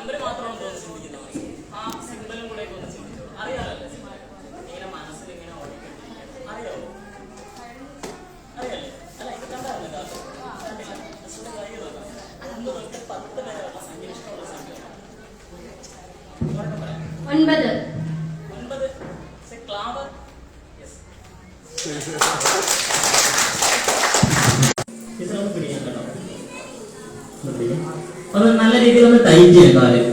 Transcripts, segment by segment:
Number മാത്രമാണ് തോന്നി ചിന്തിക്കുന്നത്. ആ സിമ്പിളും കൂടെ ഒന്ന് ചിന്തിച്ചു. അറിയാമല്ലേ ഇങ്ങനെ മനസ്സിൽ ഇങ്ങനെ ഓടിക്കൊണ്ടിരിക്കുക. അറിയാമോ? അറിയാലേ? അല്ല ഇത് കണ്ടായിരുന്നു കാര്യം. കണ്ടില്ല? ജസ്റ്റ് ട്രൈ ചെയ്ത് നോക്കാം. 1 തൊട്ട് 10 വരെയുള്ള സംഖ്യ ഇഷ്ടമുള്ള സംഖ്യയാണ്. 9. 9. ക്ലാവർ. യെസ്. ഇതൊന്ന് പിടിക്കാൻ കേട്ടോ. അത് നല്ല രീതിയിൽ ഒന്ന് ടൈറ്റ് ചെയ്യാം കാര്യം.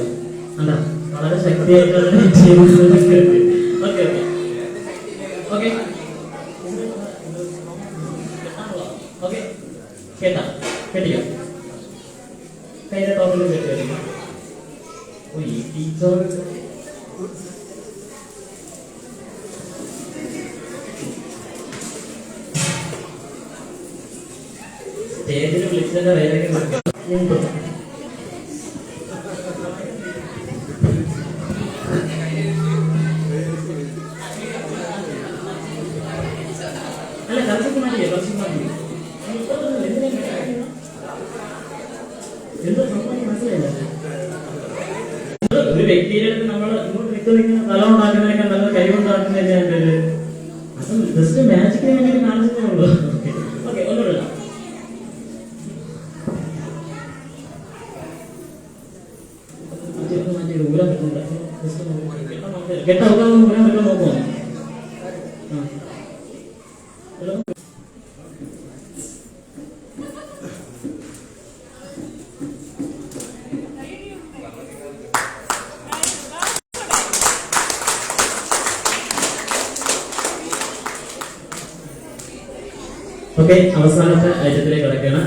അല്ല വളരെ ശക്തിയായിട്ട് ഓക്കെ ഓക്കെ ഓക്കെ കേട്ടാ കേട്ടിയോ? കയ്യിലെ ടോപ്പിൽ കെട്ടിയോ? ഓ ഈ ടീച്ചർ സ്റ്റേജിൽ വിളിച്ചതിന്റെ വേറെ അല്ല കർച്ചക്ക് മാറ്റിയേ കർച്ചക്ക് മാറ്റി എന്താ സംഭവം മനസ്സിലായില്ല. ഒരു വ്യക്തിയുടെ അടുത്ത് നമ്മൾ ഇങ്ങോട്ട് വ്യക്തിക്കുന്ന തല ഉണ്ടാക്കുന്നതിനേക്കാൾ നല്ല കൈ കൊണ്ടാക്കുന്നതിന്റെ പേര് അത് ജസ്റ്റ് മാജിക്കിന് വേണ്ടി കാണിച്ചതേ ഉള്ളൂ. ഓക്കെ ഒന്നുമില്ല. ഊരാൻ പറ്റുന്നില്ല. കെട്ട ഊരാൻ പറ്റുമോ നോക്കുമോ? ഹലോ ഓക്കെ അവസാനത്തെ ഐറ്റത്തിലേക്ക് കിടക്കുകയാണ്.